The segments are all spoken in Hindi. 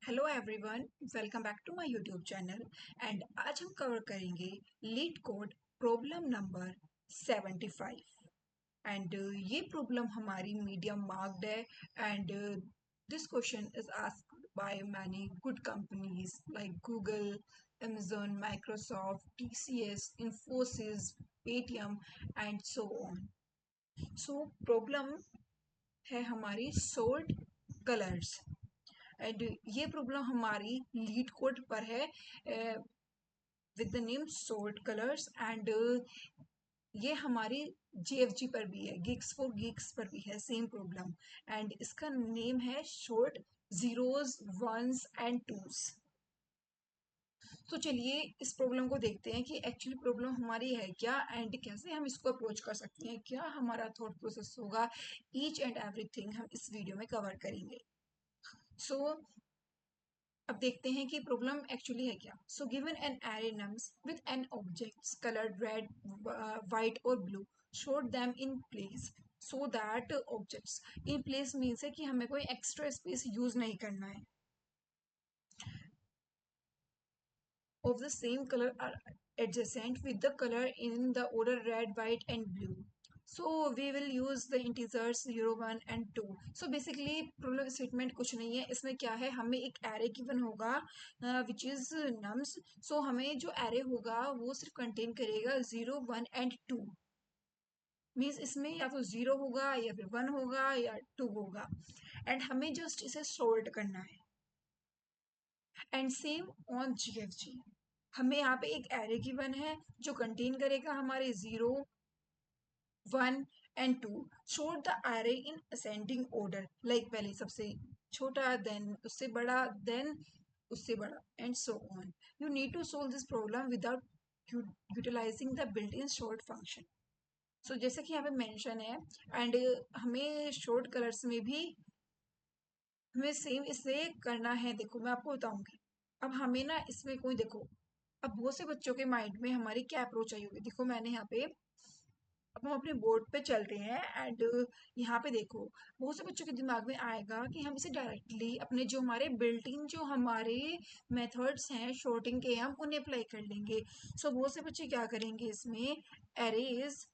Hello everyone, welcome back to my YouTube channel. And आज हम कवर करेंगे LeetCode problem number 75। And ये प्रॉब्लम हमारी मीडियम मार्क्ड है। And this question is asked by many good companies like Google, Amazon, Microsoft, TCS, Infosys, Paytm and so on. So problem है हमारी सोल्ट कलर्स। एंड ये प्रॉब्लम हमारी लीड कोड पर है with the name sort colours. And ये हमारी JFG पर भी है, गिग्स फॉर गिग्स पर भी है सेम प्रॉब्लम। एंड इसका नेम है sort zeros ones and twos. तो चलिए इस प्रॉब्लम को देखते हैं कि एक्चुअली प्रॉब्लम हमारी है क्या एंड कैसे हम इसको अप्रोच कर सकते हैं, क्या हमारा थॉट प्रोसेस होगा। ईच एंड एवरीथिंग हम इस वीडियो में कवर करेंगे। सो अब देखते हैं कि प्रॉब्लम एक्चुअली है क्या। So given an array nums with n objects coloured red, white और blue, sort them in place so that objects in place means है कि हमें कोई एक्स्ट्रा स्पेस यूज नहीं करना है। Of the same colour are adjacent with the color in the order red, white and blue. So we will use the integers 0, 1 and 2. So basically problem statement कुछ नहीं है, इसमें क्या है, हमें एक एरे गिवन होगा विच इज नम्स। सो हमें जो एरे होगा वो सिर्फ कंटेन करेगा 0, 1 एंड 2। मीन्स इसमें या तो 0 होगा या फिर 1 होगा या 2 होगा। एंड हमें जस्ट इसे सोल्ट करना है। एंड सेम ऑन GFG, हमें यहाँ पे एक एरे गिवन है जो कंटेन करेगा हमारे 0, 1 and 2। Sort the array in ascending order, like पहले सबसे छोटा, देन उससे बड़ा, देन उससे बड़ा and so on. You need to solve this problem without utilising the built in sort function. So जैसे कि यहाँ पे मेंशन है। एंड हमें शॉर्ट कलर्स में भी हमें सेम इसे करना है। देखो मैं आपको बताऊंगी। अब हमें ना इसमें कोई देखो, अब बहुत से बच्चों के माइंड में हमारी क्या अप्रोच आई होगी। देखो मैंने यहाँ पे, अब हम अपने बोर्ड पे चल रहे हैं एंड यहाँ पे देखो बहुत से बच्चों के दिमाग में आएगा कि हम इसे डायरेक्टली अपने जो हमारे बिल्ट इन जो हमारे मेथड्स हैं शॉर्टिंग के, हम उन्हें अप्लाई कर लेंगे। सो बहुत से बच्चे क्या करेंगे, इसमें एरेज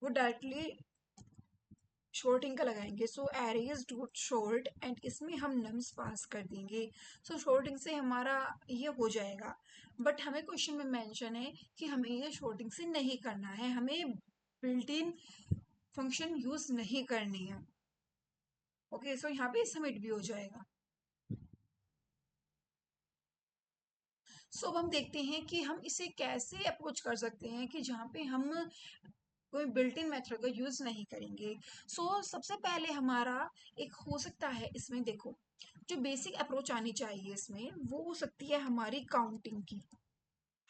वो डायरेक्टली शॉर्टिंग का लगाएंगे। सो एरेज डॉट शॉर्ट एंड इसमें हम नम्स पास कर देंगे। सो शॉर्टिंग से हमारा ये हो जाएगा। बट हमें क्वेश्चन में मेंशन है कि हमें ये शॉर्टिंग से नहीं करना है, हमें बिल्ट इन फंक्शन यूज नहीं करनी है। ओके, सो यहाँ पे सबमिट भी हो जाएगा। सो अब हम देखते हैं कि हम इसे कैसे अप्रोच कर सकते हैं कि जहाँ पे हम कोई बिल्ट इन मेथड का यूज नहीं करेंगे। सबसे पहले हमारा एक हो सकता है, इसमें देखो जो बेसिक अप्रोच आनी चाहिए इसमें वो हो सकती है हमारी काउंटिंग की।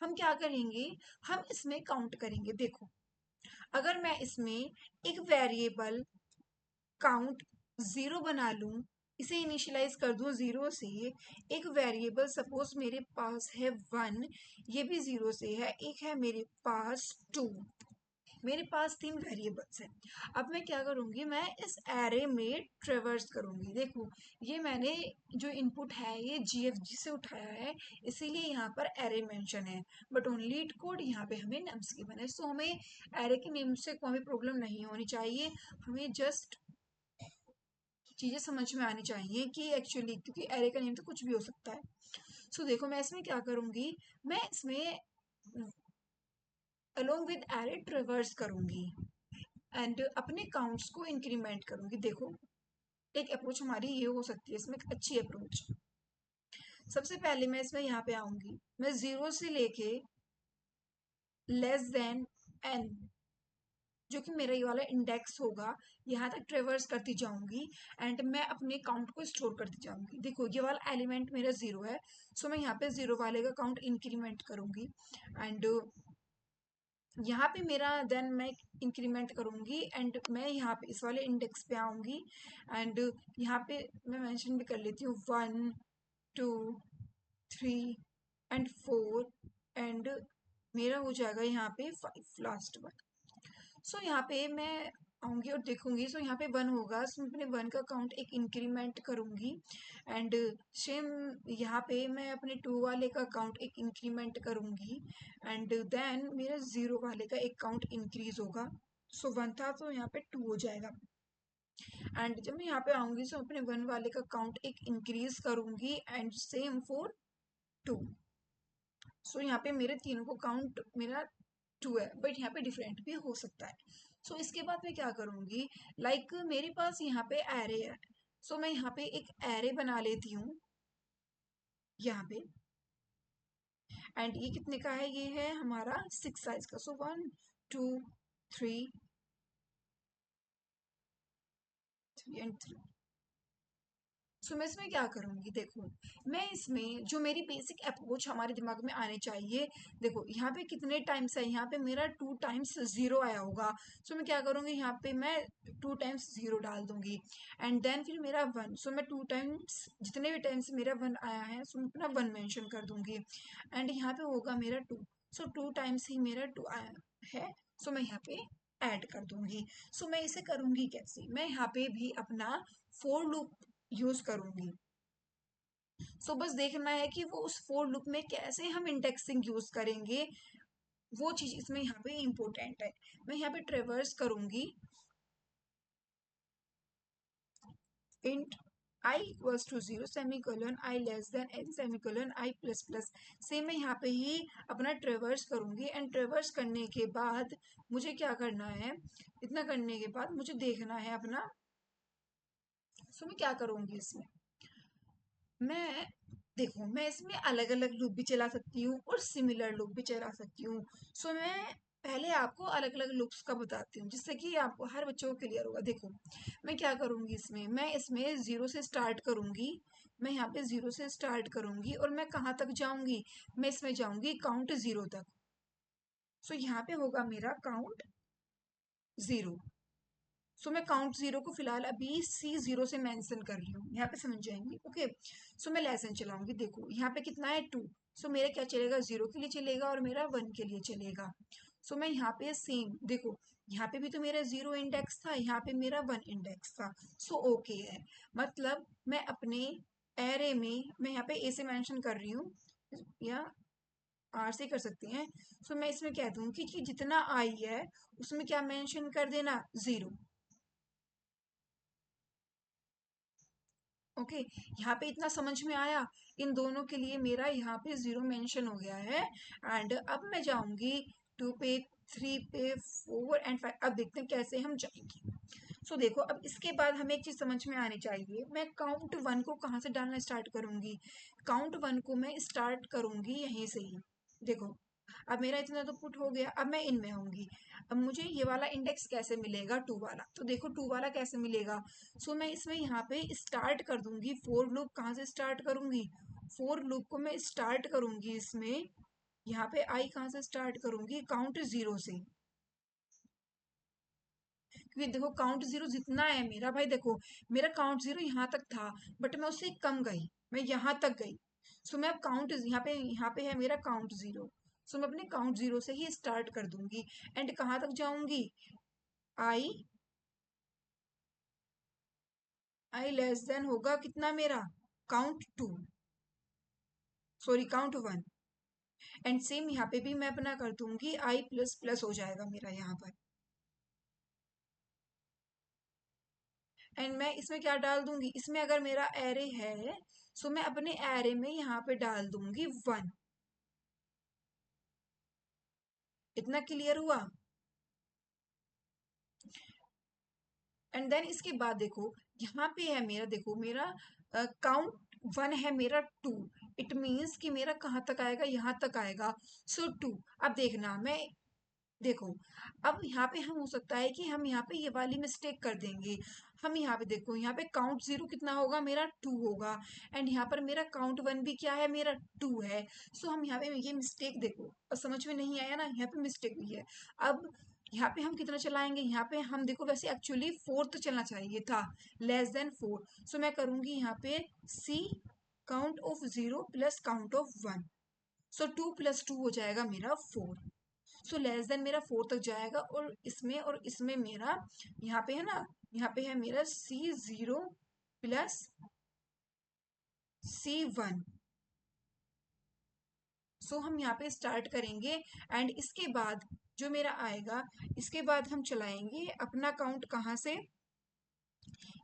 हम क्या करेंगे, हम इसमें काउंट करेंगे। देखो अगर मैं इसमें एक वेरिएबल काउंट 0 बना लूं, इसे इनिशियलाइज कर दूं 0 से। एक वेरिएबल सपोज मेरे पास है 1, ये भी 0 से है। एक है मेरे पास 2, मेरे पास 3 वेरिएबल्स हैं। अब मैं क्या करूंगी, मैं इस एरे में ट्रेवर्स करूंगी। देखो ये मैंने जो इनपुट है ये GFG से उठाया है, इसीलिए यहाँ पर एरे मेंशन है। बट ओनली इट कोड यहाँ पे हमें नेम्स गिवन है। सो हमें एरे के नेम से कोई भी प्रॉब्लम नहीं होनी चाहिए। हमें जस्ट चीजें समझ में आनी चाहिए कि एक्चुअली, क्योंकि एरे का नेम तो कुछ भी हो सकता है। देखो मैं इसमें क्या करूंगी, मैं इसमें अलोंग विद एरे ट्रेवर्स करूंगी एंड अपने काउंट्स को इंक्रीमेंट करूंगी। देखो एक अप्रोच हमारी ये हो सकती है, इसमें एक अच्छी अप्रोच। सबसे पहले मैं इसमें यहाँ पे आऊंगी, मैं 0 से लेके लेस देन n, जो कि मेरा ये वाला इंडेक्स होगा, यहाँ तक ट्रेवर्स करती जाऊंगी एंड मैं अपने काउंट को स्टोर करती जाऊंगी। देखो ये वाला एलिमेंट मेरा 0 है, सो मैं यहाँ पे 0 वाले का काउंट इंक्रीमेंट करूंगी एंड यहाँ पे मेरा देन मैं इंक्रीमेंट करूंगी एंड मैं यहाँ पे इस वाले इंडेक्स पे आऊंगी एंड यहाँ पे मैं मेंशन भी कर लेती हूँ 1, 2, 3 एंड 4 एंड मेरा हो जाएगा यहाँ पे 5 लास्ट वन। यहाँ पे मैं आऊंगी और देखूंगी, सो यहाँ पे वन होगा, सो मैं अपने वन का काउंट एक इंक्रीमेंट करूंगी। एंड सेम यहाँ पे मैं अपने टू वाले का काउंट एक इंक्रीमेंट करूंगी। एंड देन मेरा जीरो वाले का एक काउंट इंक्रीज होगा। सो वन था तो यहाँ पे टू हो जाएगा। एंड जब मैं यहाँ पे आऊंगी सो अपने वन वाले का काउंट एक इंक्रीज करूंगी एंड सेम फॉर टू। सो यहाँ पे मेरे तीनों को काउंट मेरा टू है, बट यहाँ पे डिफरेंट भी हो सकता है। सो इसके बाद मैं क्या करूंगी, लाइक मेरे पास यहाँ पे एरे है। सो मैं यहाँ पे एक एरे बना लेती हूँ यहाँ पे। एंड ये कितने का है, ये है हमारा सिक्स साइज का। So one two three, three and three. So मैं इसमें क्या करूंगी, देखो मैं इसमें जो मेरी बेसिक अप्रोच हमारे दिमाग में आने चाहिए। देखो यहाँ पे कितने टाइम्स है, यहाँ पे मेरा टू टाइम्स जीरो आया होगा। सो मैं क्या करूंगी, यहाँ पे मैं टू टाइम्स जीरो डाल दूंगी। एंड देन फिर मेरा वन, सो मैं टू टाइम्स जितने भी टाइम्स मेरा वन आया है सो मैं अपना वन मेंशन कर दूंगी। एंड यहाँ पे होगा मेरा टू। सो टू टाइम्स ही मेरा टू आया है, सो मैं यहाँ पे ऐड कर दूंगी। सो मैं इसे करूंगी कैसे, मैं यहाँ पे भी अपना फोर लूप यूज करूंगी। सो बस देखना है कि वो उस फोर लूप में कैसे हम इंडेक्सिंग यूज करेंगे, वो चीज इसमें यहाँ पे इम्पोर्टेंट है। मैं यहाँ पे ट्रेवर्स करूंगी int i equals to zero semicolon i less than n semicolon i plus plus. Same मैं यहाँ पे ही अपना ट्रेवर्स करूंगी। एंड ट्रेवर्स करने के बाद मुझे क्या करना है, इतना करने के बाद मुझे देखना है अपना। सो मैं क्या करूंगी इसमें, मैं देखो मैं इसमें अलग अलग लूप भी चला सकती हूँ और सिमिलर लूप भी चला सकती हूँ। सो मैं पहले आपको अलग अलग लूप्स का बताती हूँ जिससे कि आपको हर बच्चों को क्लियर होगा। देखो मैं क्या करूँगी इसमें, मैं इसमें जीरो से स्टार्ट करूँगी। मैं यहाँ पे जीरो से स्टार्ट करूँगी और मैं कहाँ तक जाऊँगी, मैं इसमें जाऊँगी काउंट जीरो तक। सो यहाँ पे होगा मेरा काउंट जीरो। सो मैं काउंट जीरो को फिलहाल अभी सी जीरो से मेंशन कर रही हूँ, यहाँ पे समझ जाएंगे। ओके, सो मैं लेसन चलाऊंगी। देखो यहाँ पे कितना है टू। सो मेरा क्या चलेगा, जीरो के लिए चलेगा और मेरा वन के लिए चलेगा। सो मैं यहाँ पे सेम देखो, यहाँ पे भी तो मेरा जीरो इंडेक्स था, यहाँ पे मेरा वन इंडेक्स था। सो ओके है, मतलब मैं अपने एरे में मैं यहाँ पे ए से मेंशन कर रही हूँ या आर से कर सकती हैं। सो मैं इसमें कह दूंगी कि जितना आई है उसमें क्या मेंशन कर देना, जीरो। ओके, यहाँ पे इतना समझ में आया। इन दोनों के लिए मेरा यहाँ पे जीरो मेंशन हो गया है। एंड अब मैं जाऊंगी टू पे, थ्री पे, फोर एंड फाइव। अब देखते हैं कैसे हम जाएंगे। सो देखो अब इसके बाद हमें एक चीज समझ में आनी चाहिए, मैं काउंट वन को कहाँ से डालना स्टार्ट करूंगी। काउंट वन को मैं स्टार्ट करूंगी यहीं से ही। देखो अब मेरा इतना तो पुट हो गया, अब मैं इनमें आऊंगी। अब मुझे ये वाला इंडेक्स कैसे मिलेगा, टू वाला। तो देखो टू वाला कैसे मिलेगा। सो मैं इसमें यहाँ पे स्टार्ट कर दूंगी फोर लूप। कहाँ से स्टार्ट करूंगी, फोर लूप को मैं स्टार्ट करूंगी इसमें। यहाँ पे आई कहाँ से स्टार्ट करूंगी, काउंट जीरो से। क्योंकि देखो काउंट जीरो जितना है मेरा, भाई देखो मेरा काउंट जीरो यहाँ तक था, बट मैं उससे कम गई, मैं यहाँ तक गई। सो मैं अब काउंट यहाँ पे है मेरा काउंट जीरो। सो मैं अपने काउंट जीरो से ही स्टार्ट कर दूंगी। एंड कहाँ तक जाऊंगी, आई, आई लेस देन होगा कितना मेरा, count two, sorry count one. And same यहाँ पे भी मैं अपना कर दूंगी, आई प्लस प्लस हो जाएगा मेरा यहाँ पर। एंड मैं इसमें क्या डाल दूंगी, इसमें अगर मेरा एरे है सो मैं अपने एरे में यहाँ पे डाल दूंगी वन। इतना क्लियर हुआ। एंड देन इसके बाद देखो यहाँ पे है मेरा, देखो मेरा काउंट वन है मेरा टू। इट मीन्स कि मेरा कहाँ तक आएगा, यहाँ तक आएगा। सो टू। अब देखना मैं, देखो अब यहाँ पे हम हो सकता है कि हम यहाँ पे ये वाली मिस्टेक कर देंगे। हम यहाँ पे देखो, यहाँ पे काउंट जीरो कितना होगा मेरा, टू होगा। एंड यहाँ पर मेरा काउंट वन भी क्या है, मेरा टू है। सो हम यहाँ पे ये मिस्टेक देखो, अब समझ में नहीं आया ना, यहाँ पे मिस्टेक हुई है। अब यहाँ पे हम कितना चलाएंगे, यहाँ पे हम देखो वैसे एक्चुअली फोर्थ चलना चाहिए था, लेस देन फोर। सो मैं करूंगी यहाँ पे C count of zero plus count of one. So two plus two हो जाएगा मेरा फोर। सो लेस देन मेरा 4 तक जाएगा, और इसमें मेरा यहाँ पे है ना, यहाँ पे है मेरा C0 प्लस C1। सो हम यहाँ पे स्टार्ट करेंगे, एंड इसके बाद जो मेरा आएगा, इसके बाद हम चलाएंगे अपना काउंट कहाँ से,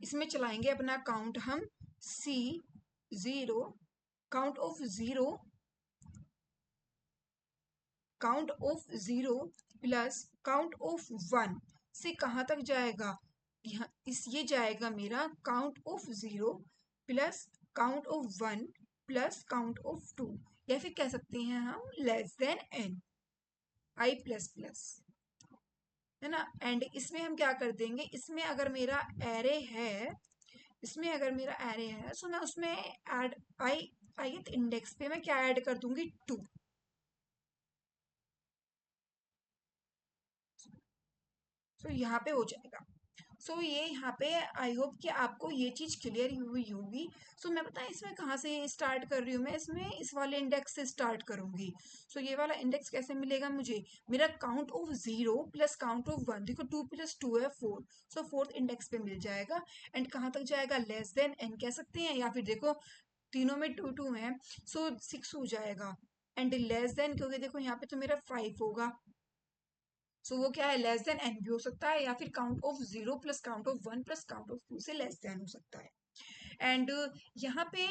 इसमें चलाएंगे अपना काउंट हम C0, count of zero, count of zero plus count of one से कहाँ तक जाएगा, यहाँ इस ये जाएगा मेरा count of zero plus count of one plus count of two, या फिर कह सकते हैं हम less than N I plus plus, है ना। एंड इसमें हम क्या कर देंगे, इसमें अगर मेरा एरे है, इसमें अगर मेरा एरे है, सो मैं उसमें ऐड आई ith इंडेक्स पे मैं क्या ऐड कर दूंगी, 2। सो यहाँ पे हो जाएगा। सो ये यहाँ पे आई होप कि आपको ये चीज़ क्लियर हुई होगी। सो मैं बताएं इसमें कहाँ से स्टार्ट कर रही हूँ, मैं इसमें इस वाले इंडेक्स से स्टार्ट करूंगी। सो ये वाला इंडेक्स कैसे मिलेगा मुझे, मेरा count of zero plus count of one, देखो 2 प्लस 2 है 4, सो फोर्थ इंडेक्स पे मिल जाएगा। एंड कहाँ तक जाएगा, लेस देन एन कह सकते हैं, या फिर देखो तीनों में 2 2 है, सो 6 हो जाएगा। एंड लेस देन, क्योंकि देखो यहाँ पे तो मेरा 5 होगा, सो वो क्या है, लेस देन एन भी हो सकता है, या फिर count of zero plus count of one plus count of two से लेस देन हो सकता है। एंड यहाँ पे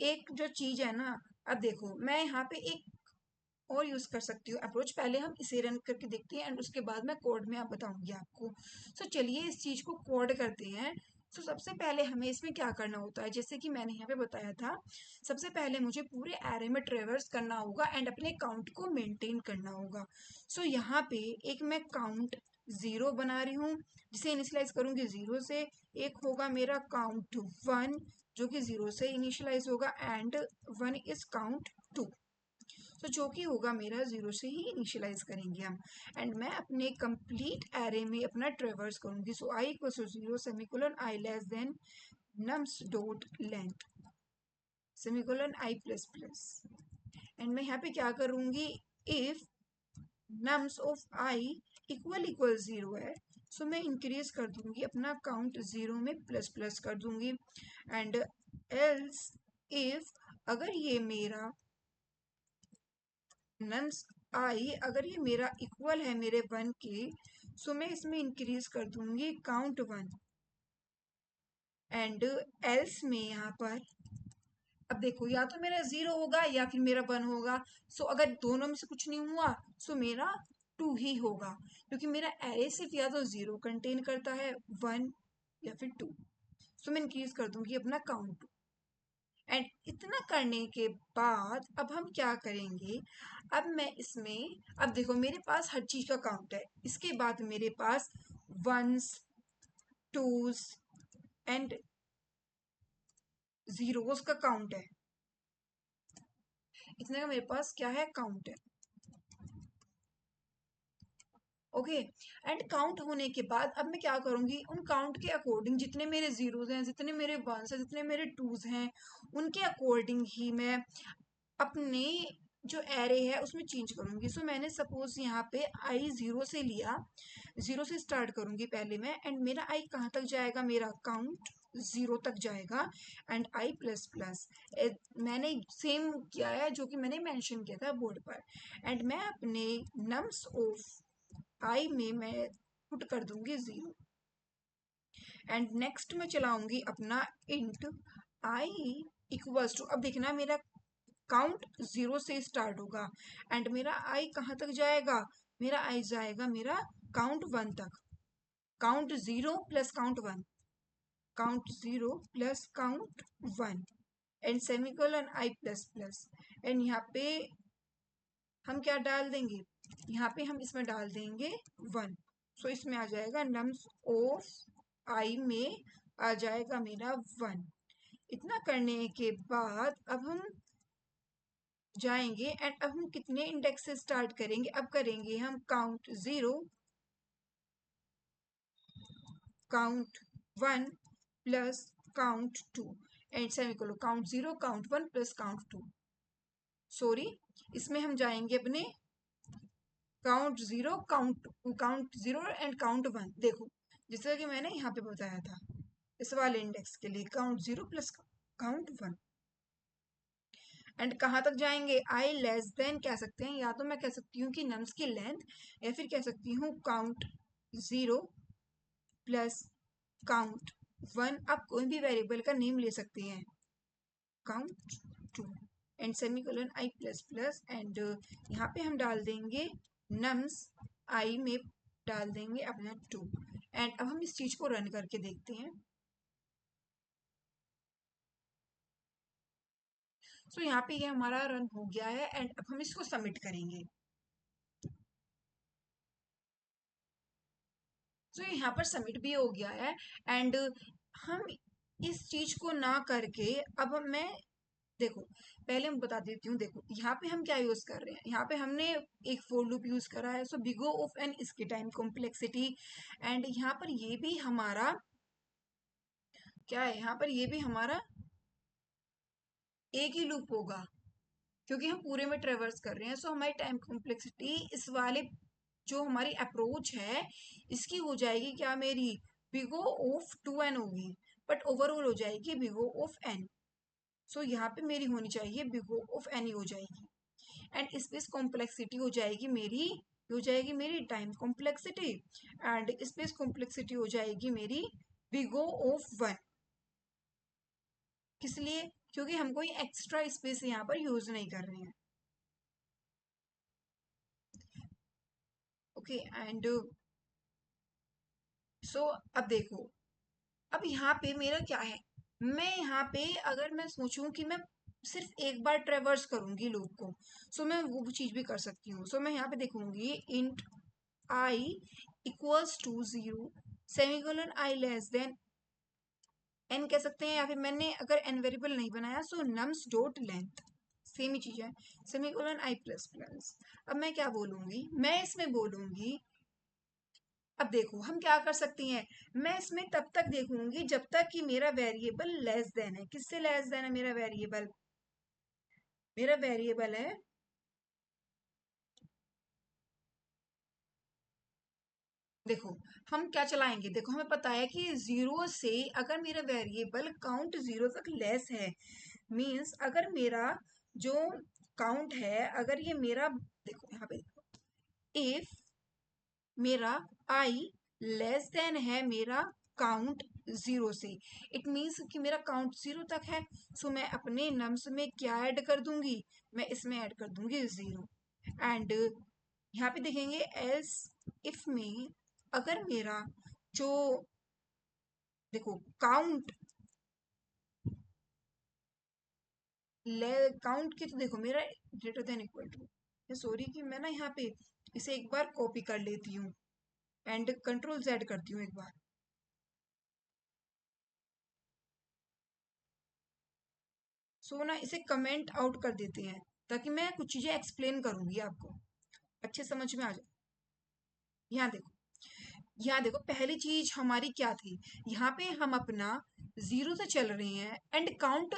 एक जो चीज है ना, अब देखो मैं यहाँ पे एक और यूज कर सकती हूँ अप्रोच, पहले हम इसे रन करके देखते हैं एंड उसके बाद मैं कोड में आप बताऊंगी आपको। सो चलिए इस चीज को कोड करते हैं। सो सबसे पहले हमें इसमें क्या करना होता है, जैसे कि मैंने यहाँ पे बताया था, सबसे पहले मुझे पूरे एरे में ट्रेवर्स करना होगा एंड अपने काउंट को मेंटेन करना होगा। सो यहाँ पे एक मैं काउंट जीरो बना रही हूँ, जिसे इनिशियलाइज करूंगी जीरो से। एक होगा मेरा काउंट वन, जो कि जीरो से इनिशियलाइज होगा, and one is count two, तो जो कि होगा मेरा जीरो से ही इनिशियलाइज करेंगे हम। एंड मैं अपने कंप्लीट एरे में अपना ट्रेवर्स करूंगी। So i equal to zero semicolon I less than nums dot length semicolon I plus plus. And मैं यहाँ पे क्या करूंगी, if nums of i equal zero है, सो मैं इंक्रीज कर दूंगी अपना काउंट जीरो में प्लस प्लस कर दूंगी। एंड एल्स इफ, अगर ये मेरा नम्स आई अगर ये मेरा इक्वल है मेरे वन के, सो मैं इसमें इंक्रीज कर दूंगी काउंट वन। एंड एल्स में यहाँ पर, अब देखो या तो मेरा जीरो होगा या फिर मेरा वन होगा। सो अगर दोनों में से कुछ नहीं हुआ, सो मेरा टू ही होगा, क्योंकि मेरा एरे सिर्फ या तो जीरो कंटेन करता है, वन या फिर टू। सो मैं इंक्रीज कर दूंगी अपना काउंट। एंड इतना करने के बाद अब हम क्या करेंगे, अब मैं इसमें, अब देखो मेरे पास हर चीज का काउंट है, इसके बाद मेरे पास वंस, टूज एंड जीरोस का काउंट है, इतने का मेरे पास क्या है, काउंट है। ओके। एंड काउंट होने के बाद अब मैं क्या करूंगी, उन काउंट के अकॉर्डिंग जितने मेरे जीरोस हैं, जितने मेरे वंस हैं, जितने मेरे टूज हैं, उनके अकॉर्डिंग ही मैं अपने जो एरे है उसमें चेंज करूंगी। सो मैंने सपोज यहाँ पे आई जीरो से लिया, जीरो से स्टार्ट करूंगी पहले मैं, एंड मेरा आई कहाँ तक जाएगा, मेरा काउंट जीरो तक जाएगा, एंड आई प्लस प्लस मैंने सेम किया है जो कि मैंने मेंशन किया था बोर्ड पर। एंड मैं अपने नम्स ऑफ आई में मैं पुट कर दूंगी जीरो। एंड नेक्स्ट में चलाऊंगी अपना इंट आई इक्वल्स टू, अब देखना मेरा काउंट जीरो से स्टार्ट होगा, एंड मेरा आई कहाँ तक जाएगा, मेरा आई जाएगा मेरा काउंट वन तक, count zero plus count one, count zero plus count one, and semicolon I plus plus. And यहाँ पे हम क्या डाल देंगे, यहाँ पे हम इसमें डाल देंगे वन। सो इसमें आ जाएगा नम्स ऑफ आई में आ जाएगा मेरा वन। इतना करने के बाद अब हम जाएंगे, एंड अब हम कितने इंडेक्स से स्टार्ट करेंगे, अब करेंगे हम count zero, count one plus count two, and semicolon count zero count one plus count two. Sorry, इसमें हम जाएंगे अपने count zero, count zero and count one. देखो जैसा कि मैंने यहाँ पे बताया था इस वाले इंडेक्स के लिए, count zero plus count one. And कहाँ तक जाएंगे, आई लेस देन कह सकते हैं, या तो मैं कह सकती हूँ कि नम्स की लेंथ, या फिर कह सकती हूँ count zero plus count one. आप कोई भी वेरिएबल का नेम ले सकते हैं, count two and semicolon I plus plus, and यहाँ पे हम डाल देंगे नम्स आई में डाल देंगे अपना टू। एंड अब हम इस चीज को रन करके देखते हैं। सो यहाँ पे ये हमारा रन हो गया है एंड अब हम इसको सबमिट करेंगे। सो यहाँ पर सबमिट भी हो गया है। एंड हम इस चीज को ना करके अब मैं, देखो पहले मैं बता देती हूँ। देखो यहाँ पे हम क्या यूज कर रहे हैं, यहाँ पे हमने एक फोर लूप यूज करा है। So big O of N इसकी टाइम कॉम्प्लेक्सिटी, एंड यहाँ पर ये भी हमारा क्या है, यहाँ पर ये भी हमारा एक ही लूप होगा क्योंकि हम पूरे में ट्रेवर्स कर रहे हैं। सो हमारी टाइम कॉम्प्लेक्सिटी इस वाले जो हमारी अप्रोच है इसकी हो जाएगी क्या, मेरी big O of two N होगी, बट ओवरऑल हो जाएगी big O of N. So यहाँ पे मेरी होनी चाहिए बिग O ऑफ एन ही हो जाएगी। एंड स्पेस कॉम्प्लेक्सिटी हो जाएगी मेरी, हो जाएगी मेरी time complexity, and space complexity हो जाएगी मेरी बिग O ऑफ वन। किस लिए, क्योंकि हम कोई एक्स्ट्रा स्पेस यहाँ पर यूज नहीं कर रहे हैं। ओके एंड सो अब देखो, अब यहाँ पे मेरा क्या है, मैं यहाँ पे अगर मैं सोचूं कि मैं सिर्फ एक बार ट्रेवर्स करूंगी लूप को, सो मैं वो चीज भी कर सकती हूँ। सो मैं यहाँ पे देखूंगी int I equals to zero, semicolon I less than N कह सकते हैं, या फिर मैंने अगर एन वेरिएबल नहीं बनाया सो नम्स डॉट लेंथ, सेम ही चीज है, सेमीकोलन आई प्लस प्लस। अब मैं क्या बोलूंगी, मैं इसमें बोलूंगी, अब देखो हम क्या कर सकती हैं, मैं इसमें तब तक देखूंगी जब तक कि मेरा वेरिएबल लेस देन है। किससे लेस देन है मेरा वेरिएबल, मेरा वेरिएबल है, देखो हम क्या चलाएंगे, देखो हमें पता है कि जीरो से अगर मेरा वेरिएबल काउंट जीरो तक लेस है, मींस अगर मेरा जो काउंट है, अगर ये मेरा, देखो यहाँ पे इफ मेरा आई लेस देन है मेरा काउंट जीरो से, इट मीन्स कि मेरा काउंट जीरो तक है। सो मैं अपने नम्स में क्या ऐड कर दूंगी, मैं इसमें ऐड कर दूंगी जीरो। एंड यहाँ पे देखेंगे एल्स इफ में अगर मेरा जो, देखो काउंट काउंट की तो देखो मेरा greater than equal to, sorry कि मैं ना यहाँ पे इसे एक बार कॉपी कर लेती हूँ एंड कंट्रोल जेड करती हूँ एक बार। सो ना इसे कमेंट आउट कर देते हैं ताकि मैं कुछ चीजें एक्सप्लेन करूंगी आपको अच्छे समझ में आ जाए। यहाँ देखो, यहाँ देखो पहली चीज हमारी क्या थी, यहाँ पे हम अपना जीरो से चल रहे हैं एंड काउंट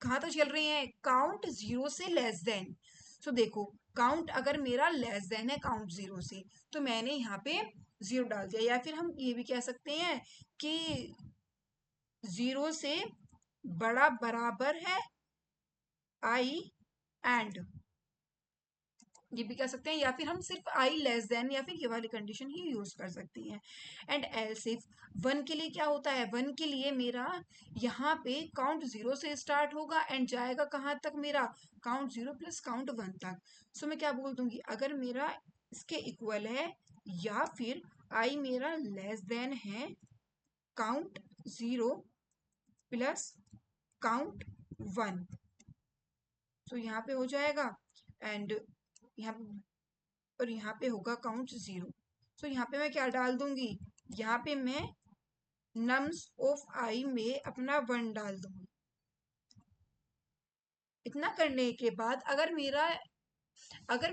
कहाँ तक चल रहे हैं, काउंट जीरो से लेस देन। सो देखो काउंट अगर मेरा लेस देन है काउंट जीरो से, तो मैंने यहाँ पे जीरो डाल दिया, या फिर हम ये भी कह सकते हैं कि जीरो से बड़ा बराबर है आई, एंड ये भी कह सकते हैं, या फिर हम सिर्फ आई लेस देन या फिर ये वाली कंडीशन ही यूज कर सकती हैं। एंड एल्स इफ वन के लिए क्या होता है, वन के लिए मेरा यहाँ पे काउंट जीरो से स्टार्ट होगा एंड जाएगा कहाँ तक, मेरा count zero plus count one तक। सो मैं क्या बोल दूंगी, अगर मेरा इसके इक्वल है या फिर आई मेरा लेस देन है count zero plus count one, so यहाँ पे हो जाएगा। एंड यहाँ, और यहाँ पे होगा काउंट जीरो। सो यहाँ पे मैं क्या डाल दूंगी, यहाँ पे मैं नम्स ऑफ आई में अपना वन डाल दूंगी। इतना करने के बाद अगर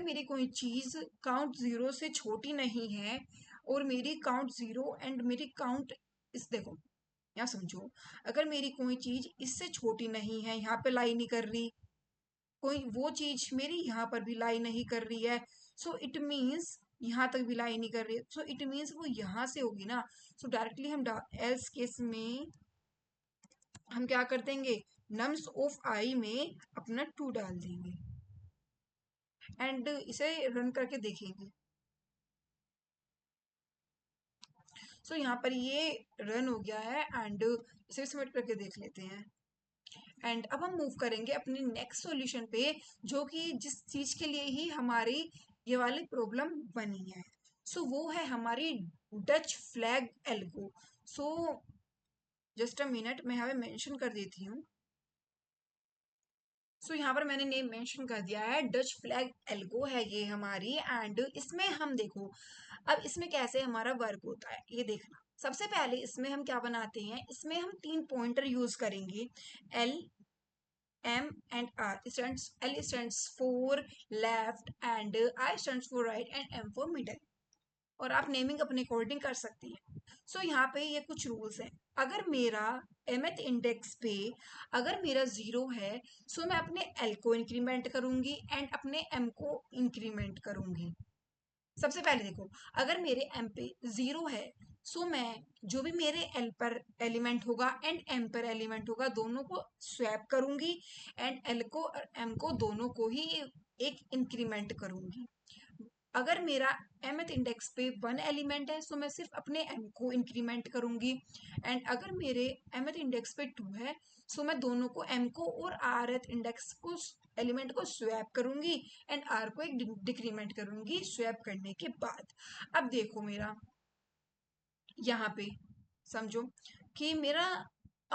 मेरी कोई चीज काउंट जीरो से छोटी नहीं है और मेरी काउंट जीरो एंड मेरी काउंट, इस देखो यहाँ समझो, अगर मेरी कोई चीज इससे छोटी नहीं है, यहाँ पे लाई नहीं कर रही, कोई वो चीज मेरी यहाँ पर भी लाई नहीं कर रही है, सो इट मीन्स यहाँ तक भी लाई नहीं कर रही, सो इट मीन्स वो यहाँ से होगी ना। सो डायरेक्टली हम एल्स केस में हम क्या कर देंगे, नम्स ऑफ आई में अपना 2 डाल देंगे एंड इसे रन करके देखेंगे। सो यहाँ पर ये रन हो गया है एंड इसे सबमिट करके देख लेते हैं। एंड अब हम मूव करेंगे अपने नेक्स्ट सॉल्यूशन पे, जो कि जिस चीज के लिए ही हमारी ये वाली प्रॉब्लम बनी है। सो वो है हमारी Dutch flag algo. So just a minute, मैं यहाँ पे मेंशन कर देती हूँ। सो यहाँ पर मैंने नेम मेंशन कर दिया है, डच फ्लैग एल्गो है ये हमारी। एंड इसमें हम देखो अब इसमें कैसे हमारा वर्क होता है ये देखना। सबसे पहले इसमें हम क्या बनाते हैं, इसमें हम 3 पॉइंटर यूज करेंगे, L M and R stands, L stands for left and I stands for right and M for middle। और आप नेमिंग अपने अकॉर्डिंग कर सकती हैं। सो यहाँ पे ये कुछ रूल्स हैं। अगर मेरा mth इंडेक्स पे अगर मेरा 0 है, सो मैं अपने L को इंक्रीमेंट करूंगी एंड अपने M को इंक्रीमेंट करूंगी। सबसे पहले देखो, अगर मेरे एम पे 0 है, सो मैं जो भी मेरे एल पर एलिमेंट होगा एंड एम पर एलिमेंट होगा दोनों को स्वैप करूंगी एंड एल को और एम को दोनों को ही एक इंक्रीमेंट करूंगी। अगर मेरा mth इंडेक्स पे 1 एलिमेंट है, सो मैं सिर्फ अपने m को इंक्रीमेंट करूंगी एंड अगर मेरे mth इंडेक्स पे 2 है, सो मैं दोनों को m को और rth इंडेक्स को एलिमेंट को स्वैप करूंगी एंड r को एक डिक्रीमेंट करूंगी स्वैप करने के बाद। अब देखो मेरा यहाँ पे समझो कि मेरा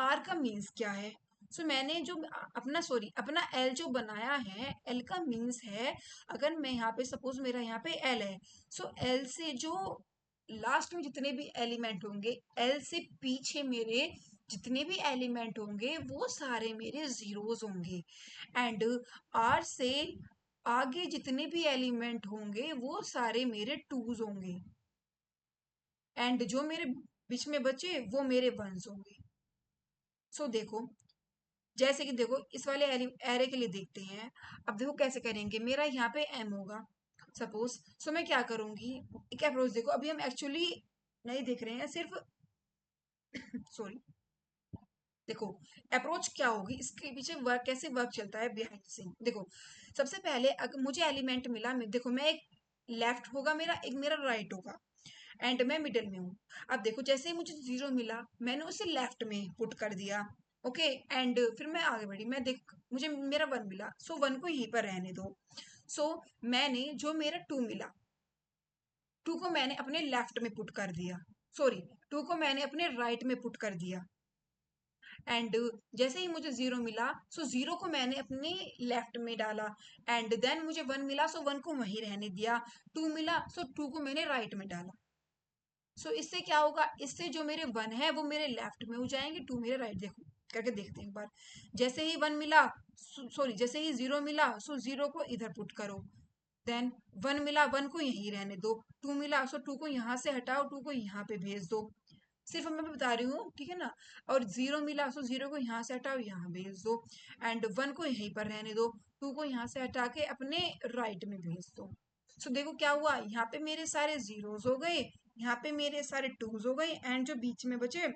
r का मीन्स क्या है। सो मैंने जो अपना सॉरी अपना l जो बनाया है, l का मीन्स है, अगर मैं यहाँ पे सपोज मेरा यहाँ पे l है, सो l से जो लास्ट में जितने भी एलिमेंट होंगे, l से पीछे मेरे जितने भी एलिमेंट होंगे वो सारे मेरे जीरोस होंगे एंड r से आगे जितने भी एलिमेंट होंगे वो सारे मेरे टूज होंगे एंड जो मेरे बीच में बचे वो मेरे वंस होंगे। सो देखो, जैसे कि देखो इस वाले एरे के लिए देखते हैं। अब देखो कैसे करेंगे, मेरा यहाँ पे m होगा सपोज। सो मैं क्या करूंगी, एक अप्रोच देखो, अभी हम एक्चुअली नहीं देख रहे हैं सिर्फ सॉरी, देखो अप्रोच क्या होगी, इसके पीछे वर्क कैसे वर्क चलता है बिहाइंड सीन। देखो सबसे पहले अगर मुझे एलिमेंट मिला, देखो मैं एक लेफ्ट होगा मेरा, एक मेरा राइट होगा एंड मैं मिडिल में हूँ। अब देखो जैसे ही मुझे 0 मिला, मैंने उसे लेफ्ट में पुट कर दिया, ओके एंड फिर मैं आगे बढ़ी, मैं देख मुझे मेरा 1 मिला, सो 1 को यहीं पर रहने दो। सो मैंने जो मेरा 2 मिला, 2 को मैंने अपने लेफ्ट में पुट कर दिया, सॉरी 2 को मैंने अपने राइट में पुट कर दिया एंड जैसे ही मुझे 0 मिला, सो 0 को मैंने अपने लेफ्ट में डाला एंड देन मुझे 1 मिला, सो 1 को वहीं रहने दिया। 2 मिला, सो 2 को मैंने राइट में डाला। सो इससे क्या होगा, इससे जो मेरे 1 है वो मेरे लेफ्ट में हो जाएंगे, 2 मेरे राइट। देखो करके देखते हैं एक बार। जैसे ही 1 मिला, सॉरी जैसे ही 0 मिला, सो 0 को इधर पुट करो, देन 1 मिला, 1 को यहीं रहने दो। 2 मिला, सो 2 को यहाँ से हटाओ, 2 को यहाँ पे भेज दो। सिर्फ मैं बता रही हूँ, ठीक है ना। और 0 मिला, सो 0 को यहाँ से हटाओ, यहाँ भेज दो एंड 1 को यहीं पर रहने दो। 2 को यहाँ से हटा के अपने राइट में भेज दो। सो देखो क्या हुआ, यहाँ पे मेरे सारे जीरोस हो गए, यहाँ पे मेरे सारे टूज हो गए एंड जो बीच में बचे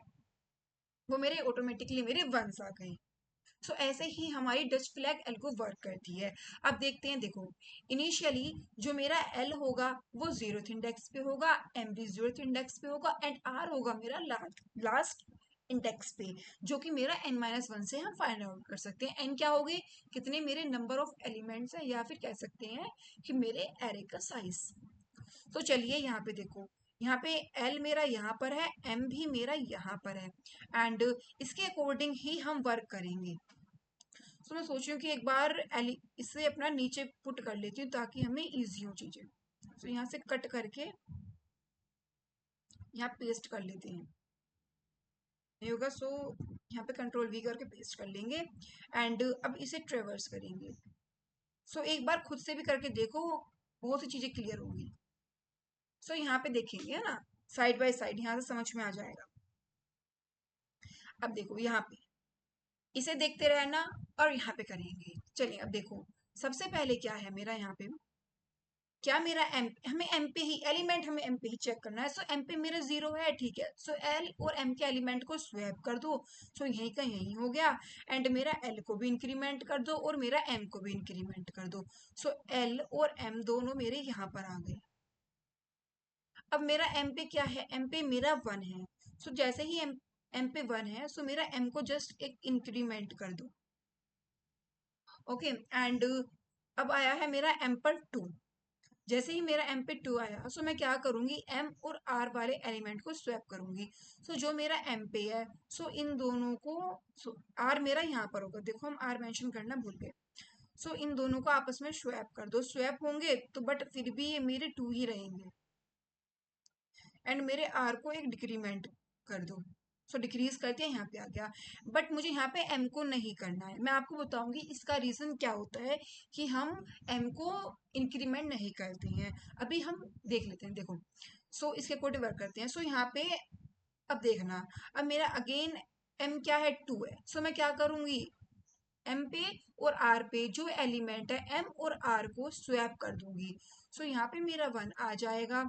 वो मेरे ऑटोमेटिकली मेरे वंस आ गए। सो ऐसे ही हमारी डच फ्लैग एल्गो वर्क करती है। अब देखते हैं, देखो इनिशियली जो मेरा एल होगा वो 0th इंडेक्स पे होगा, एम भी 0th इंडेक्स पे होगा एंड आर होगा मेरा लास्ट इंडेक्स पे, जो कि मेरा n-1 से हम फाइंड आउट कर सकते हैं। n क्या होगी, कितने मेरे नंबर ऑफ एलिमेंट्स है, या फिर कह सकते हैं कि मेरे एरे का साइज। तो चलिए यहाँ पे देखो, यहाँ पे L मेरा यहाँ पर है, M भी मेरा यहाँ पर है एंड इसके अकॉर्डिंग ही हम वर्क करेंगे। तो मैं सोच रही हूँ कि एक बार इसे अपना नीचे पुट कर लेती हूँ ताकि हमें इजी हो चीजें। तो यहाँ से कट करके यहाँ पेस्ट कर लेते हैं, ये होगा। सो यहाँ पे कंट्रोल V करके पेस्ट कर लेंगे एंड अब इसे ट्रेवर्स करेंगे। सो एक बार खुद से भी करके देखो, बहुत सी चीजें क्लियर होंगी। सो यहाँ पे देखेंगे है ना, साइड बाय साइड यहाँ से समझ में आ जाएगा। अब देखो यहाँ पे इसे देखते रहना और यहाँ पे करेंगे। चलिए अब देखो, सबसे पहले क्या है मेरा यहाँ पे, क्या मेरा एम, हमें एम पे ही एलिमेंट, हमें एम पे ही चेक करना है। सो एम पे मेरा जीरो है, ठीक है। सो एल और एम के एलिमेंट को स्वैप कर दो। सो यही का यही हो गया। एंड मेरा एल को भी इंक्रीमेंट कर दो और मेरा एम को भी इंक्रीमेंट कर दो। सो एल और एम दोनों मेरे यहाँ पर आ गए। अब मेरा एम पे क्या है, एम पे मेरा वन है। सो जैसे ही एम पे वन है, सो मेरा एम को जस्ट एक इंक्रीमेंट कर दो। ओके एंड अब आया है मेरा एम पर टू। जैसे ही मेरा एम पे टू आया, सो मैं क्या करूंगी, एम और आर वाले एलिमेंट को स्वैप करूंगी। सो जो मेरा एम पे है, सो इन दोनों को, सो आर मेरा यहाँ पर होगा, देखो हम आर मेंशन करना भूल गए। सो इन दोनों को आपस में स्वैप कर दो। स्वैप होंगे तो बट फिर भी ये मेरे टू ही रहेंगे। एंड मेरे आर को एक डिक्रीमेंट कर दो। सो डिक्रीज करते हैं, यहाँ पे आ गया। बट मुझे यहाँ पे एम को नहीं करना है। मैं आपको बताऊंगी इसका रीजन क्या होता है कि हम एम को इंक्रीमेंट नहीं करते हैं। अभी हम देख लेते हैं, देखो। सो इसके अकॉर्डिंग वर्क करते हैं। सो यहाँ पे अब देखना, अब मेरा अगेन एम क्या है, टू है। सो मैं क्या करूंगी, एम पे और आर पे जो एलिमेंट है एम और आर को स्वैप कर दूंगी। सो यहाँ पे मेरा वन आ जाएगा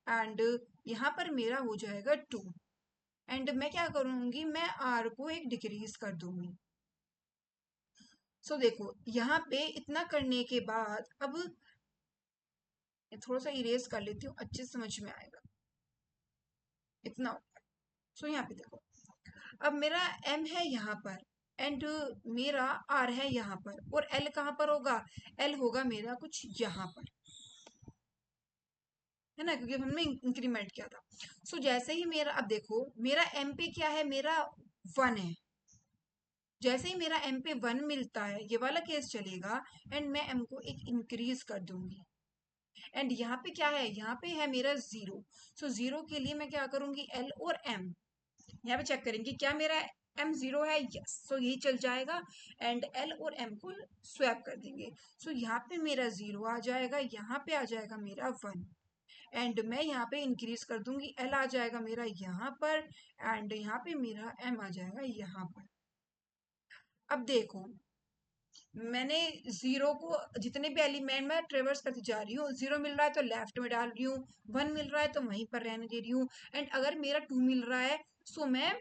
एंड यहाँ पर मेरा हो जाएगा टू। एंड मैं क्या करूंगी, मैं आर को एक डिक्रीज कर दूंगी। सो देखो यहाँ पे इतना करने के बाद अब थोड़ा सा इरेज कर लेती हूँ, अच्छे से समझ में आएगा। इतना होता है। सो यहाँ पे देखो, अब मेरा एम है यहाँ पर एंड मेरा आर है यहाँ पर, और एल कहाँ पर होगा, एल होगा मेरा कुछ यहाँ पर, है ना, क्योंकि हमने इंक्रीमेंट किया था। सो जैसे ही मेरा, अब देखो मेरा एम पे क्या है, मेरा वन है। जैसे ही मेरा एम पे वन मिलता है, ये वाला केस चलेगा एंड मैं एम को एक इंक्रीज कर दूंगी। एंड यहाँ पे क्या है, यहाँ पे है मेरा जीरो। सो जीरो के लिए मैं क्या करूंगी, एल और एम यहाँ पे चेक करेंगे क्या मेरा एम जीरो है, यस। सो यही चल जाएगा एंड एल और एम को स्वैप कर देंगे। सो यहाँ पे मेरा जीरो आ जाएगा, यहाँ पे आ जाएगा मेरा वन। एंड मैं यहाँ पे इंक्रीज कर दूंगी, एल आ जाएगा मेरा यहाँ पर एंड यहाँ पे मेरा एम आ जाएगा यहाँ पर। अब देखो मैंने जीरो को, जितने भी एलिमेंट में ट्रेवर्स करती जा रही हूँ, जीरो मिल रहा है तो लेफ्ट में डाल रही हूँ, वन मिल रहा है तो वहीं पर रहने दे रही हूँ। एंड अगर मेरा टू मिल रहा है, सो मैं,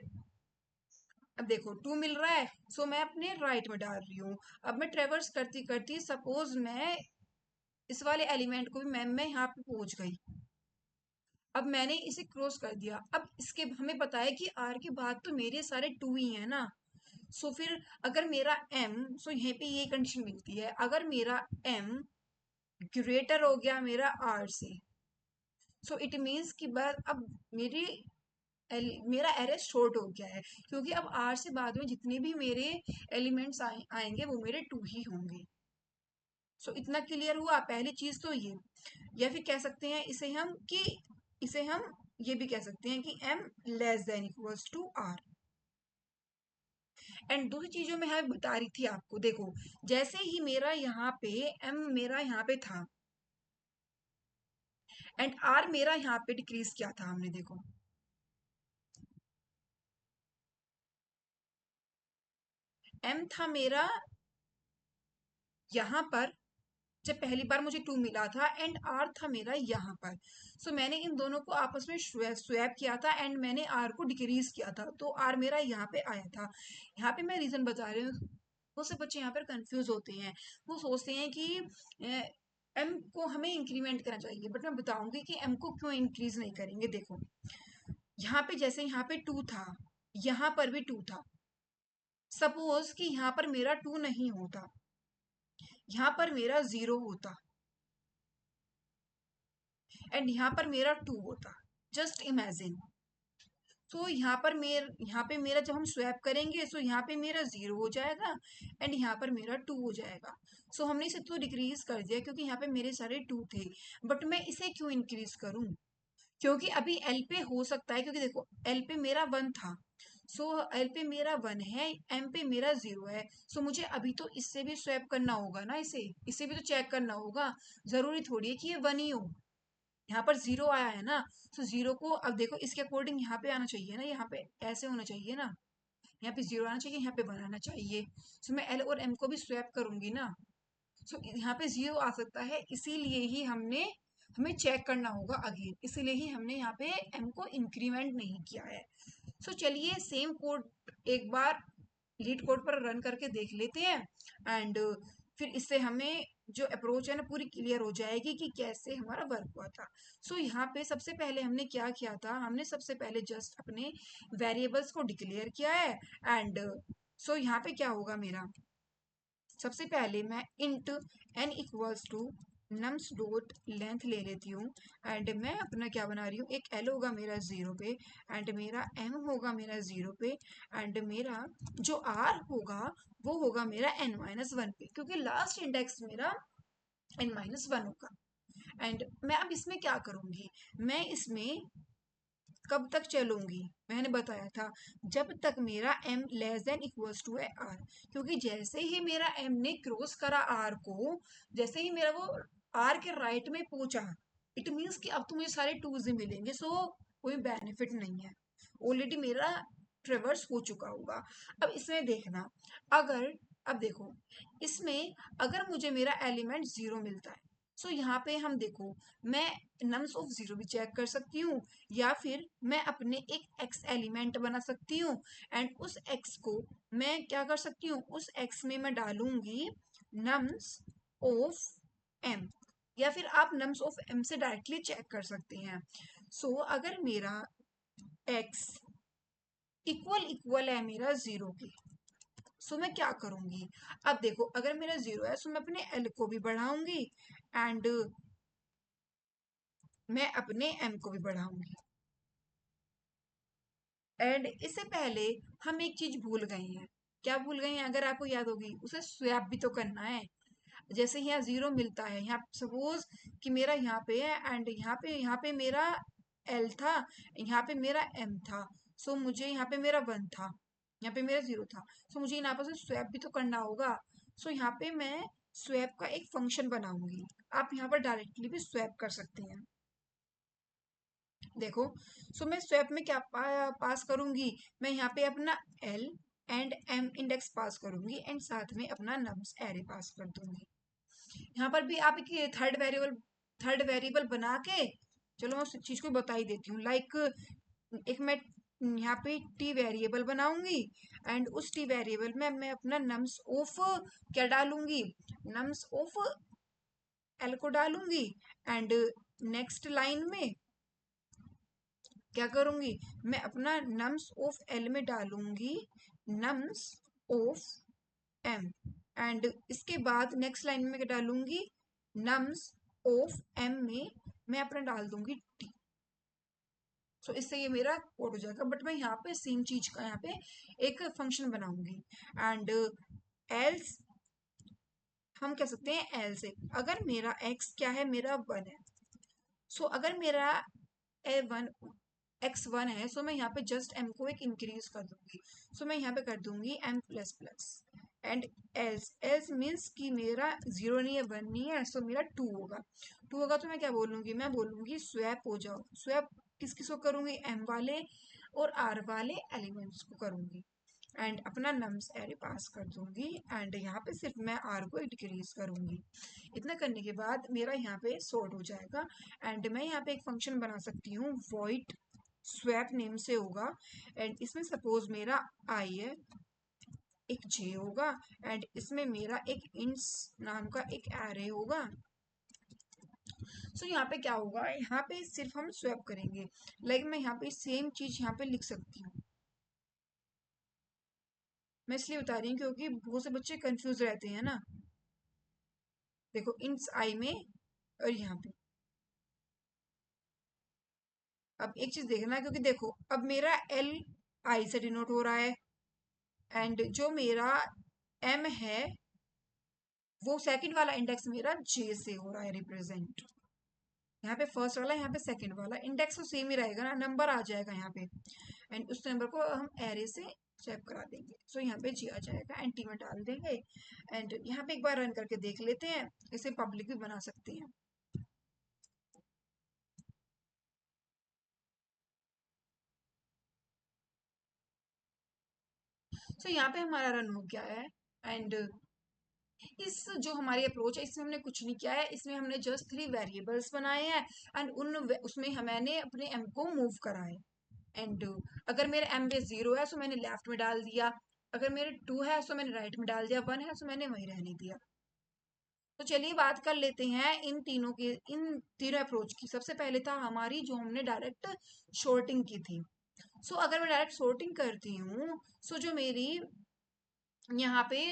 अब देखो टू मिल रहा है, सो मैं अपने राइट में डाल रही हूँ। अब मैं ट्रेवर्स करती करती सपोज मैं इस वाले एलिमेंट को भी मैं यहाँ पे पहुंच गई। अब मैंने इसे क्रॉस कर दिया। अब इसके हमें पता है कि आर के बाद तो मेरे सारे टू ही है ना। सो फिर अगर मेरा एम, सो यहीं पे ये कंडीशन मिलती है, अगर मेरा एम ग्रेटर हो गया मेरा आर से, सो इट मीन्स कि बस अब मेरी मेरा एरे शॉर्ट हो गया है, क्योंकि अब आर से बाद में जितने भी मेरे एलिमेंट्स आएंगे वो मेरे टू ही होंगे। सो इतना क्लियर हुआ पहली चीज तो ये। या फिर कह सकते हैं इसे हम कि, इसे हम ये भी कह सकते हैं कि m less than equals to r. And दूसरी चीजों में मैं बता रही थी आपको, देखो जैसे ही मेरा यहाँ पे m मेरा यहाँ पे था एंड r मेरा यहाँ पे डिक्रीज किया था हमने, देखो m था मेरा यहाँ पर जब पहली बार मुझे टू मिला था एंड आर था मेरा यहाँ पर। सो मैंने इन दोनों को आपस में स्वैप किया था एंड मैंने आर को डिक्रीज किया था, तो आर मेरा यहाँ पे आया था। यहाँ पे मैं रीजन बता रही हूँ, बहुत से बच्चे यहाँ पर कंफ्यूज होते हैं। वो सोचते हैं कि एम को हमें इंक्रीमेंट करना चाहिए, बट मैं बताऊंगी कि एम को क्यों इंक्रीज नहीं करेंगे। देखो यहाँ पे जैसे यहाँ पे टू था, यहाँ पर भी टू था। सपोज कि यहाँ पर मेरा टू नहीं होता, यहाँ पर मेरा जीरो होता एंड यहाँ पर मेरा टू होता। Just imagine. सो यहाँ पे मेरा जब हम स्वैप करेंगे, सो यहाँ पे मेरा जीरो हो जाएगा एंड यहाँ पर मेरा टू हो जाएगा। सो हमने इसे तो डिक्रीज कर दिया क्योंकि यहाँ पे मेरे सारे टू थे, बट मैं इसे क्यों इंक्रीज करूं, क्योंकि अभी एल पे हो सकता है, क्योंकि देखो एल पे मेरा वन था, सो एल पे मेरा वन है, एम पे मेरा जीरो है। सो मुझे अभी तो इससे भी स्वैप करना होगा ना, इसे भी तो चेक करना होगा। जरूरी थोड़ी है कि ये वन ही हो, यहाँ पर जीरो आया है ना। तो जीरो को अब देखो इसके अकॉर्डिंग यहाँ पे आना चाहिए ना, यहाँ पे ऐसे होना चाहिए ना, यहाँ पे जीरो आना चाहिए, यहाँ पे वन आना चाहिए। सो मैं एल और एम को भी स्वैप करूंगी ना। सो यहाँ पे जीरो आ सकता है, इसीलिए ही हमने हमें चेक करना होगा अगेन, इसीलिए ही हमने यहाँ पे m को इंक्रीमेंट नहीं किया है। सो चलिए सेम कोड एक बार लीड कोड पर रन करके देख लेते हैं, एंड फिर इससे हमें जो अप्रोच है ना पूरी क्लियर हो जाएगी कि कैसे हमारा वर्क हुआ था। सो यहाँ पे सबसे पहले हमने क्या किया था, हमने सबसे पहले जस्ट अपने वेरिएबल्स को डिक्लेयर किया है। एंड सो यहाँ पे क्या होगा मेरा, सबसे पहले मैं int n equals to nums dot length ले लेती हूँ। एंड मैं अपना क्या बना रही हूँ, एक l होगा मेरा 0 पे, एंड मेरा m होगा मेरा 0 पे, एंड मेरा जो r होगा वो होगा मेरा n-1 पे, क्योंकि लास्ट इंडेक्स मेरा n-1 होगा। एंड मैं अब इसमें क्या करूँगी, मैं इसमें कब तक चलूंगी, मैंने बताया था जब तक मेरा m less than equals to है r, क्योंकि जैसे ही मेरा m ने क्रॉस करा r को, जैसे ही मेरा वो r के राइट में पहुंचा, इट मीन्स कि अब तो मुझे सारे टूज ही मिलेंगे, सो कोई बेनिफिट नहीं है, ऑलरेडी मेरा ट्रेवर्स हो चुका होगा। अब इसमें देखना, अगर अब देखो इसमें अगर मुझे मेरा एलिमेंट 0 मिलता है, सो यहाँ पे हम देखो मैं नम्स ऑफ 0 भी चेक कर सकती हूँ, या फिर मैं अपने एक एक्स एलिमेंट बना सकती हूँ, एंड उस एक्स को मैं क्या कर सकती हूँ, उस एक्स में मैं डालूंगी नम्स ऑफ एम, या फिर आप नम्स ऑफ एम से डायरेक्टली चेक कर सकते हैं। सो अगर मेरा एक्स इक्वल इक्वल है मेरा 0 के, सो मैं क्या करूंगी, अब देखो अगर मेरा 0 है सो मैं अपने एल को भी बढ़ाऊंगी, एंड मैं अपने एम को भी बढ़ाऊंगी। एंड इससे पहले हम एक चीज भूल गए हैं, क्या भूल गए हैं, अगर आपको याद होगी उसे स्वैप भी तो करना है। जैसे यहाँ 0 मिलता है, यहाँ सपोज कि मेरा यहाँ पे है, एंड यहाँ पे मेरा एल था, यहाँ पे मेरा एम था, सो मुझे यहाँ पे मेरा 1 था, यहाँ पे मेरा 0 था, सो मुझे यहाँ पर स्वैप भी तो करना होगा। सो यहाँ पे मैं स्वैप का एक फंक्शन बनाऊंगी, आप यहाँ पर डायरेक्टली भी स्वैप कर सकते हैं। देखो, सो मैं स्वैप में क्या पास करूंगी, मैं यहाँ पे अपना एल एंड एम इंडेक्स पास करूंगी, एंड साथ में अपना नम्स एरे पास कर दूंगी। यहाँ पर भी आप एक थर्ड वेरिएबल बना के, चलो मैं उस चीज को बता ही देती हूँ, लाइक एक मैं यहाँ पे टी वेरिएबल बनाऊंगी, एंड उस टी वेरिएबल में मैं अपना नम्स ऑफ क्या डालूंगी, नम्स ऑफ एल को डालूंगी, एंड नेक्स्ट लाइन में क्या करूंगी, मैं अपना नम्स ऑफ एल में डालूंगी नम्स ऑफ एम, एंड इसके बाद नेक्स्ट लाइन में क्या डालूंगी, नम्स ऑफ एम में मैं अपना डाल दूंगी टी। सो इससे ये मेरा कोड हो जाएगा, बट मैं यहाँ पे सेम चीज का यहाँ पे एक फंक्शन बनाऊंगी, एंड एल्स हम कह सकते हैं एल से, अगर मेरा एक्स क्या है, मेरा 1 है, सो अगर मेरा ए वन x1 है, सो मैं यहाँ पे जस्ट m को एक इंक्रीज कर दूंगी, सो मैं यहाँ पे कर दूंगी m plus plus, and else else means कि मेरा 0 नहीं है 1 नहीं है, सो मेरा 2 होगा। 2 होगा तो मैं क्या बोलूंगी, मैं बोलूंगी स्वैप हो जाओ। स्वैप किस किस को करूंगी, m वाले और r वाले एलिमेंट्स को करूंगी, एंड अपना नम्स एरे पास कर दूंगी, एंड यहाँ पे सिर्फ मैं r को डिक्रीज करूंगी। इतना करने के बाद मेरा यहाँ पे सॉर्ट हो जाएगा, एंड मैं यहाँ पे एक फंक्शन बना सकती हूँ void स्वैप नेम से होगा, एंड इसमें सपोज मेरा आई है, एक जे होगा, एंड इसमें मेरा एक इंस नाम का एक एरे होगा। सो यहाँ पे क्या होगा, यहाँ पे सिर्फ हम स्वैप करेंगे, लाइक मैं यहाँ पे सेम चीज यहाँ पे लिख सकती हूँ। मैं इसलिए बता रही हूँ क्योंकि बहुत से बच्चे कंफ्यूज रहते हैं ना। देखो इंस आई में और यहाँ पे, अब एक चीज देखना, क्योंकि देखो अब मेरा एल आई से डिनोट हो रहा है, एंड जो मेरा एम है वो सेकंड वाला इंडेक्स मेरा जे से हो रहा है रिप्रेजेंट। यहाँ पे फर्स्ट वाला, यहाँ पे सेकंड वाला, इंडेक्स तो सेम ही रहेगा ना, नंबर आ जाएगा यहाँ पे, एंड उस नंबर को हम एरे से स्वैप करा देंगे, सो यहाँ पे जी आ जाएगा, एंड टी में डाल देंगे, एंड यहाँ पे एक बार रन करके देख लेते हैं, इसे पब्लिक भी बना सकते हैं। सो यहाँ पे हमारा रन हो गया है, एंड इस जो हमारी अप्रोच है इसमें हमने कुछ नहीं किया है, इसमें हमने जस्ट 3 वेरिएबल्स बनाए हैं एंड उसमें मैंने अपने m को मूव करा है। एंड अगर मेरे m में 0 है तो मैंने लेफ्ट में डाल दिया, अगर मेरे 2 है तो मैंने राइट में डाल दिया, 1 है तो मैंने वहीं रहने दिया। तो चलिए बात कर लेते हैं इन तीनों अप्रोच की। सबसे पहले था हमारी जो हमने डायरेक्ट शॉर्टिंग की थी। सो अगर मैं डायरेक्ट शॉर्टिंग करती हूँ, सो जो मेरी यहाँ पे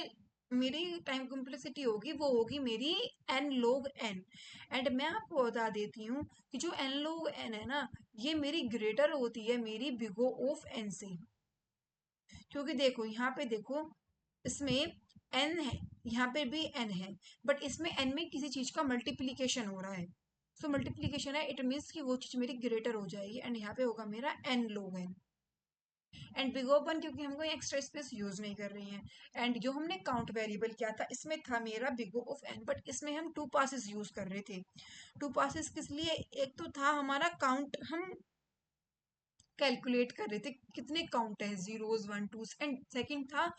मेरी टाइम कॉम्प्लेक्सिटी होगी वो होगी मेरी n log n। एंड मैं आपको बता देती हूँ कि जो n log n है ना, ये मेरी ग्रेटर होती है मेरी बिग O ऑफ n से। क्योंकि देखो यहाँ पे देखो, इसमें n है, यहाँ पे भी n है, बट इसमें n में किसी चीज का मल्टीप्लीकेशन हो रहा है। सो मल्टीप्लीकेशन है, इट मीन्स कि वो चीज मेरी ग्रेटर हो जाएगी एंड यहाँ पे होगा मेरा n log n। And big open क्योंकि हम कोई एक्स्ट्रा स्पेस यूज नहीं कर रही हैं। एंड जो हमने काउंट वेरिएबल किया था इसमें था मेरा बिग ऑफ एन, बट इसमें हम 2 पासेस यूज कर रहे थे। 2 पासेस किस लिए? एक तो था हमारा काउंट, हम कैलकुलेट कर रहे थे कितने काउंट है, zeros one two, and second था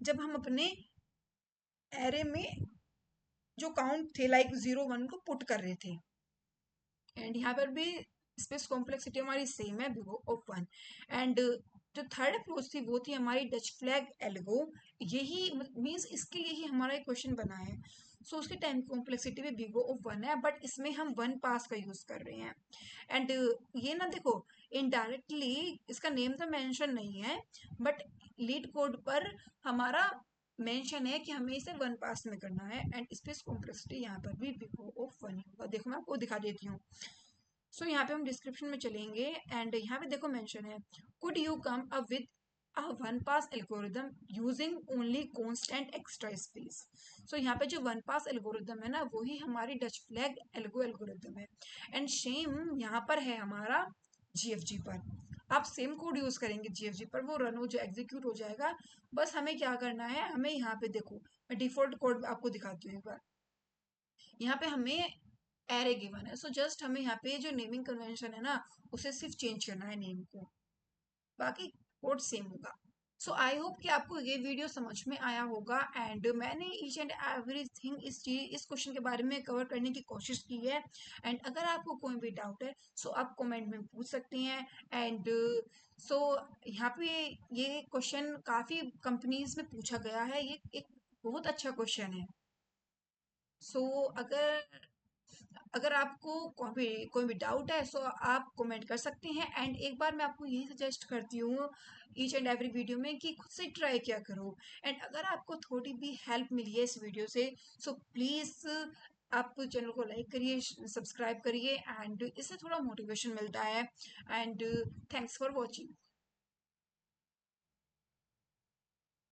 जब हम अपने एरे में जो काउंट थे लाइक 0 1 को पुट कर रहे थे। एंड यहाँ पर भी स्पेस कॉम्प्लेक्सिटी हमारी सेम है बिग ऑफ वन। एंड जो थर्ड अप्रोच थी वो थी हमारी डच फ्लैग एल्गो। यही मीन्स इसके लिए ही हमारा एक क्वेश्चन बना है। सो उसकी टाइम कॉम्प्लेक्सिटी भी बिग ऑफ वन है, बट इसमें हम वन पास का यूज कर रहे हैं। एंड ये ना देखो, इनडायरेक्टली इसका नेम तो मेंशन नहीं है, बट लीड कोड पर हमारा मेंशन है कि हमें इसे वन पास में करना है। एंड स्पेस कॉम्प्लेक्सिटी यहाँ पर भी बिग ऑफ वन होगा। देखो मैं आपको दिखा देती हूँ। सो यहाँ पे हम डिस्क्रिप्शन में चलेंगे एंड यहाँ पे देखो मेंशन है, could you come up with a one pass algorithm using only constant extra space। सो यहाँ पे जो वन पास एल्गोरिदम है ना, वही हमारी डच फ्लैग एल्गोरिदम है। एंड सेम यहाँ पर है हमारा जीएफजी पर। आप सेम कोड यूज करेंगे जीएफजी पर, वो रन हो जो एग्जीक्यूट हो जाएगा। बस हमें क्या करना है, हमें यहाँ पे देखो मैं डिफॉल्ट कोड आपको दिखाती हूँ एक बार। यहाँ पे हमें एरे गिवन है, सो जस्ट हमें यहाँ पे जो नेमिंग कन्वेंशन है ना, उसे सिर्फ चेंज करना है नेम को, बाकी कोड सेम होगा। सो आई होप कि आपको ये वीडियो समझ में आया होगा। एंड मैंने ईच एंड एवरीथिंग इस क्वेश्चन के बारे में कवर करने की कोशिश की है। एंड अगर आपको कोई भी डाउट है सो आप कमेंट में पूछ सकती हैं। एंड सो यहाँ पे ये क्वेश्चन काफ़ी कंपनीज में पूछा गया है, ये एक बहुत अच्छा क्वेश्चन है। सो अगर अगर आपको कोई भी डाउट है सो आप कमेंट कर सकते हैं। एंड एक बार मैं आपको यही सजेस्ट करती हूँ ईच एंड एवरी वीडियो में कि खुद से ट्राई किया करो। एंड अगर आपको थोड़ी भी हेल्प मिली है इस वीडियो से सो प्लीज़ आप चैनल को लाइक करिए, सब्सक्राइब करिए, एंड इससे थोड़ा मोटिवेशन मिलता है। And thanks for watching.